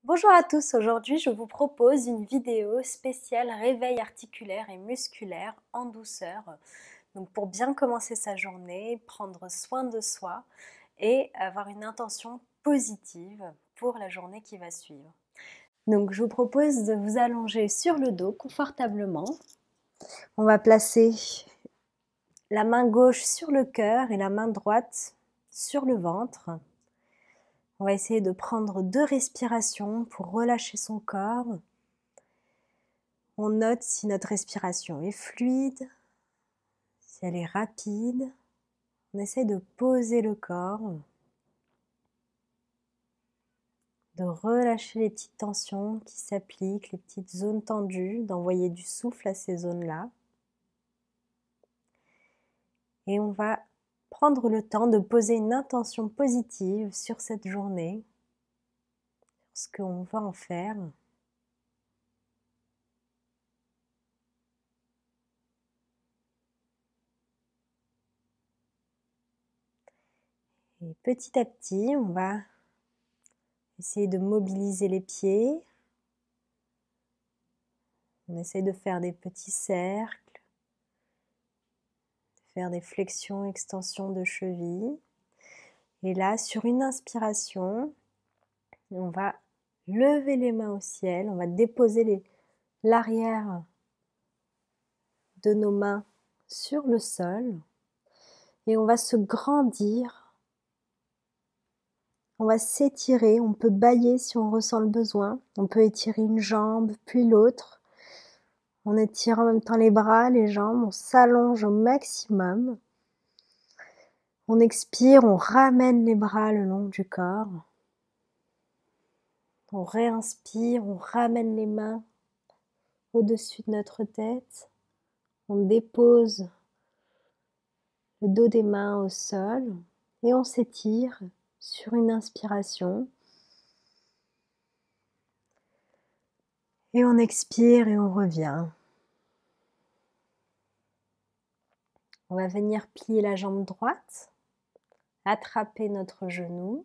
Bonjour à tous, aujourd'hui je vous propose une vidéo spéciale réveil articulaire et musculaire en douceur. Donc pour bien commencer sa journée, prendre soin de soi et avoir une intention positive pour la journée qui va suivre. Donc je vous propose de vous allonger sur le dos confortablement. On va placer la main gauche sur le cœur et la main droite sur le ventre. On va essayer de prendre 2 respirations pour relâcher son corps. On note si notre respiration est fluide, si elle est rapide. On essaie de poser le corps, de relâcher les petites tensions qui s'appliquent, les petites zones tendues, d'envoyer du souffle à ces zones-là. Et on va prendre le temps de poser une intention positive sur cette journée, sur ce qu'on va en faire. Et petit à petit, on va essayer de mobiliser les pieds. On essaie de faire des petits cercles, de faire des flexions, extensions de cheville. Et là, sur une inspiration, on va lever les mains au ciel, on va déposer l'arrière de nos mains sur le sol et on va se grandir. On va s'étirer, on peut bâiller si on ressent le besoin. On peut étirer une jambe, puis l'autre. On étire en même temps les bras, les jambes, on s'allonge au maximum. On expire, on ramène les bras le long du corps. On réinspire, on ramène les mains au-dessus de notre tête. On dépose le dos des mains au sol et on s'étire sur une inspiration. Et on expire et on revient. On va venir plier la jambe droite, attraper notre genou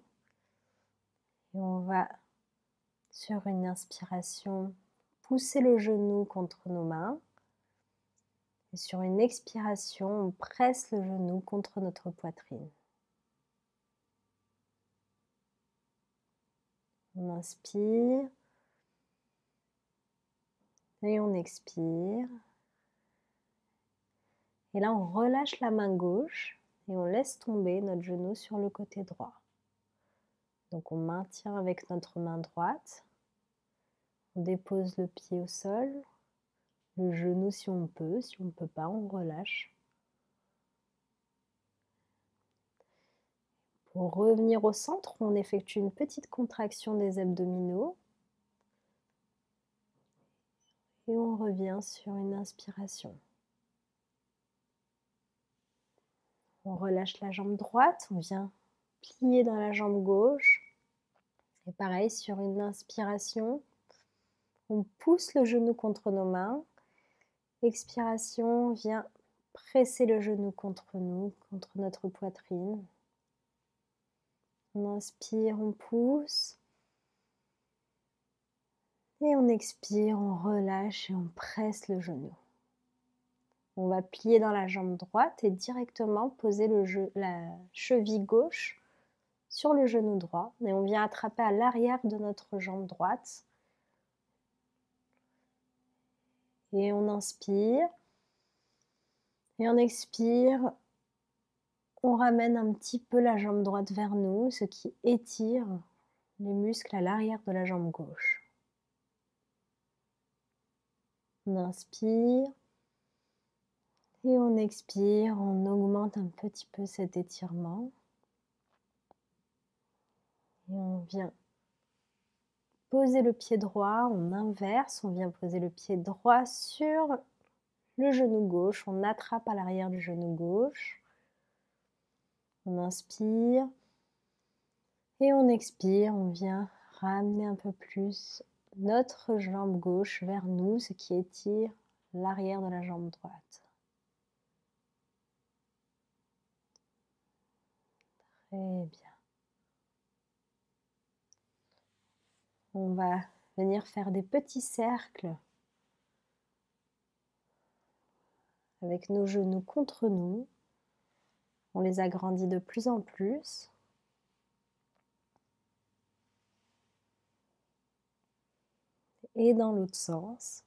et on va, sur une inspiration, pousser le genou contre nos mains. Et sur une expiration, on presse le genou contre notre poitrine. On inspire et on expire. Et là, on relâche la main gauche et on laisse tomber notre genou sur le côté droit. Donc on maintient avec notre main droite. On dépose le pied au sol, le genou si on peut pas, on relâche. Pour revenir au centre, on effectue une petite contraction des abdominaux. Et on revient sur une inspiration. On relâche la jambe droite, on vient plier dans la jambe gauche. Et pareil, sur une inspiration, on pousse le genou contre nos mains. Expiration, on vient presser le genou contre nous, contre notre poitrine. On inspire, on pousse. Et on expire, on relâche et on presse le genou. On va plier dans la jambe droite et directement poser la cheville gauche sur le genou droit. Et on vient attraper à l'arrière de notre jambe droite. Et on inspire. Et on expire. On ramène un petit peu la jambe droite vers nous, ce qui étire les muscles à l'arrière de la jambe gauche. On inspire. Et on expire, on augmente un petit peu cet étirement. Et on vient poser le pied droit, on inverse, on vient poser le pied droit sur le genou gauche, on attrape à l'arrière du genou gauche. On inspire et on expire, on vient ramener un peu plus notre jambe gauche vers nous, ce qui étire l'arrière de la jambe droite. Très bien. On va venir faire des petits cercles avec nos genoux contre nous. On les agrandit de plus en plus. Et dans l'autre sens.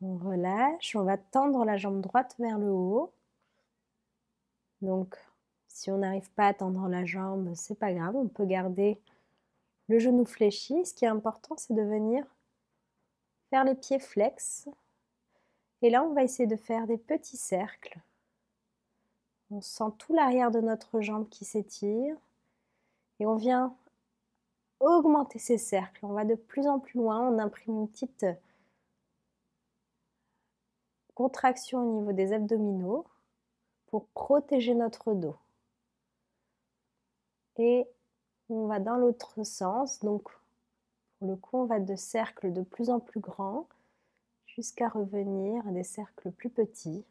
On relâche, on va tendre la jambe droite vers le haut. Donc, si on n'arrive pas à tendre la jambe, c'est pas grave, on peut garder le genou fléchi. Ce qui est important, c'est de venir faire les pieds flex. Et là, on va essayer de faire des petits cercles. On sent tout l'arrière de notre jambe qui s'étire. Et on vient augmenter ces cercles. On va de plus en plus loin. On imprime une petite contraction au niveau des abdominaux pour protéger notre dos. Et on va dans l'autre sens. Donc, pour le coup, on va de cercles de plus en plus grands jusqu'à revenir à des cercles plus petits.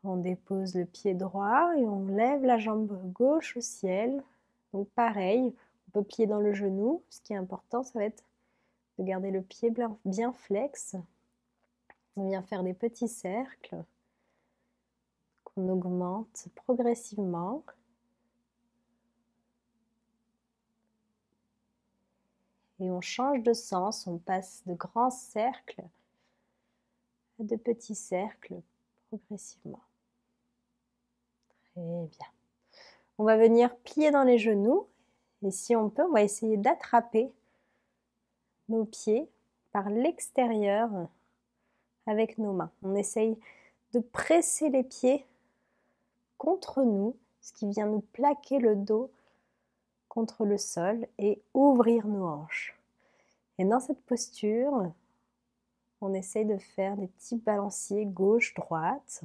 On dépose le pied droit et on lève la jambe gauche au ciel. Donc pareil, on peut plier dans le genou. Ce qui est important, ça va être de garder le pied bien flex. On vient faire des petits cercles qu'on augmente progressivement. Et on change de sens, on passe de grands cercles à de petits cercles progressivement. Très bien. On va venir plier dans les genoux et si on peut, on va essayer d'attraper nos pieds par l'extérieur avec nos mains. On essaye de presser les pieds contre nous, ce qui vient nous plaquer le dos contre le sol et ouvrir nos hanches. Et dans cette posture, on essaye de faire des petits balanciers gauche-droite.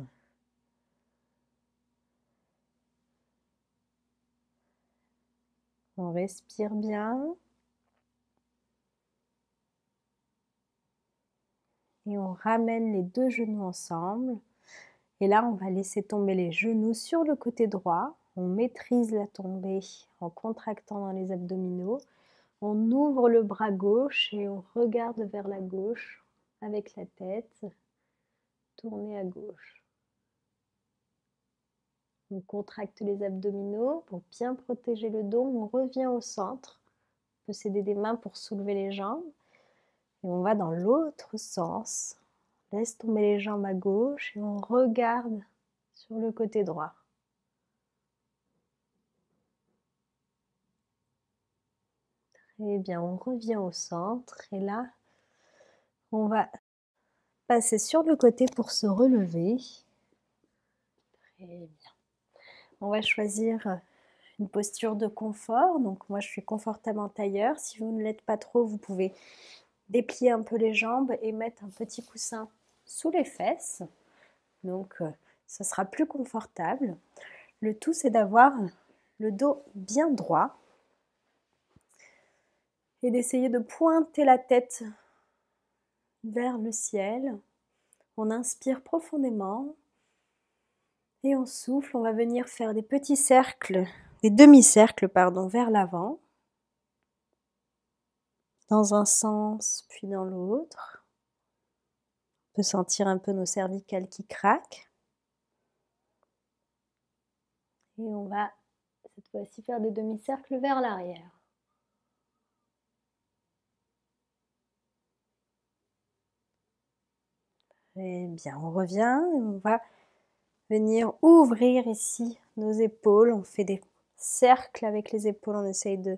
On respire bien. Et on ramène les deux genoux ensemble. Et là, on va laisser tomber les genoux sur le côté droit. On maîtrise la tombée en contractant dans les abdominaux. On ouvre le bras gauche et on regarde vers la gauche avec la tête tournée à gauche. On contracte les abdominaux pour bien protéger le dos. On revient au centre. On peut s'aider des mains pour soulever les jambes. Et on va dans l'autre sens. Laisse tomber les jambes à gauche et on regarde sur le côté droit. Très bien, on revient au centre et là, on va passer sur le côté pour se relever. Très bien. On va choisir une posture de confort. Donc moi, je suis confortable en tailleur. Si vous ne l'êtes pas trop, vous pouvez déplier un peu les jambes et mettre un petit coussin sous les fesses. Donc, ça sera plus confortable. Le tout, c'est d'avoir le dos bien droit et d'essayer de pointer la tête vers le ciel. On inspire profondément et on souffle. On va venir faire des petits cercles, des demi-cercles, pardon, vers l'avant, dans un sens puis dans l'autre. On peut sentir un peu nos cervicales qui craquent. Et on va cette fois-ci faire des demi-cercles vers l'arrière. Très bien, on revient et on va venir ouvrir ici nos épaules. On fait des cercles avec les épaules, on essaye de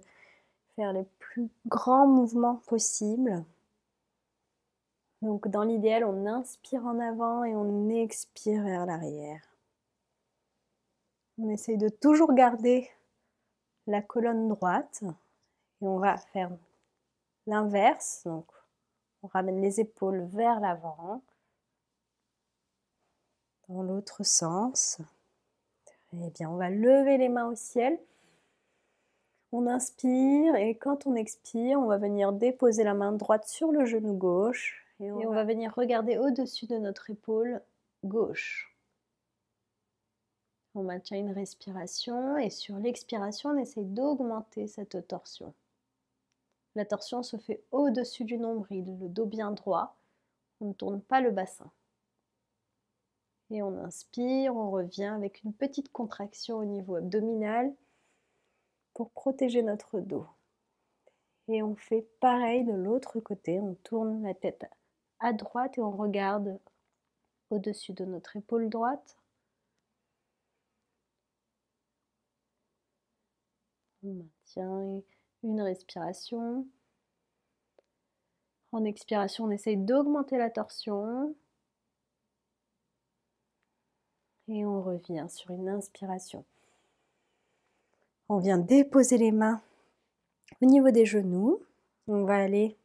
faire les plus grands mouvements possibles. Donc dans l'idéal, on inspire en avant et on expire vers l'arrière. On essaye de toujours garder la colonne droite et on va faire l'inverse. Donc on ramène les épaules vers l'avant. Dans l'autre sens. Très bien, on va lever les mains au ciel. On inspire et quand on expire, on va venir déposer la main droite sur le genou gauche et on va venir regarder au-dessus de notre épaule gauche. On maintient une respiration et sur l'expiration, on essaye d'augmenter cette torsion. La torsion se fait au-dessus du nombril, le dos bien droit. On ne tourne pas le bassin. Et on inspire, on revient avec une petite contraction au niveau abdominal pour protéger notre dos. Et on fait pareil de l'autre côté, on tourne la tête à droite et on regarde au-dessus de notre épaule droite. On maintient une respiration. En expiration, on essaye d'augmenter la torsion. Et on revient sur une inspiration. On vient déposer les mains au niveau des genoux. On va aller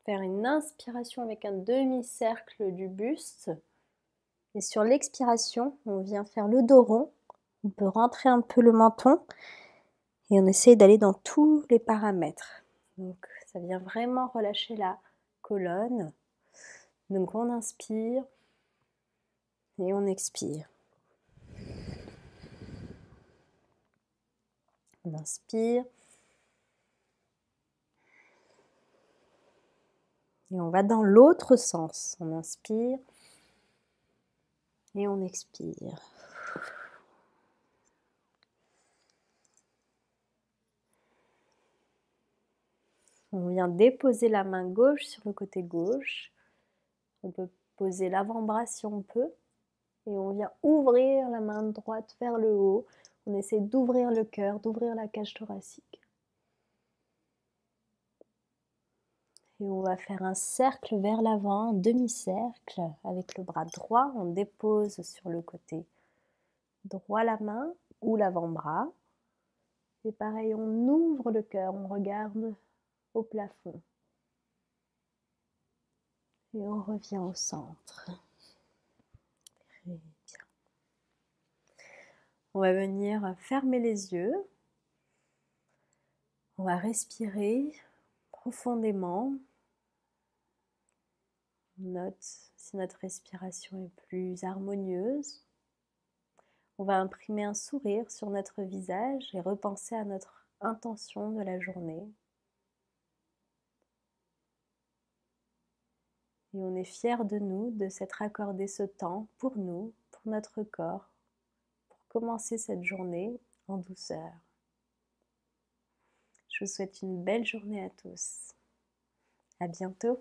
faire une inspiration avec un demi-cercle du buste. Et sur l'expiration, on vient faire le dos rond. On peut rentrer un peu le menton. Et on essaye d'aller dans tous les paramètres. Donc ça vient vraiment relâcher la colonne. Donc on inspire et on expire. On inspire. Et on va dans l'autre sens. On inspire et on expire. On vient déposer la main gauche sur le côté gauche. On peut poser l'avant-bras si on peut. Et on vient ouvrir la main droite vers le haut. On essaie d'ouvrir le cœur, d'ouvrir la cage thoracique. Et on va faire un cercle vers l'avant, un demi-cercle. Avec le bras droit, on dépose sur le côté droit la main ou l'avant-bras. Et pareil, on ouvre le cœur, on regarde au plafond. Et on revient au centre. Très bien. On va venir fermer les yeux. On va respirer profondément. On note si notre respiration est plus harmonieuse. On va imprimer un sourire sur notre visage et repenser à notre intention de la journée. Et on est fiers de nous, de s'être accordé ce temps pour nous, pour notre corps, pour commencer cette journée en douceur. Je vous souhaite une belle journée à tous. À bientôt.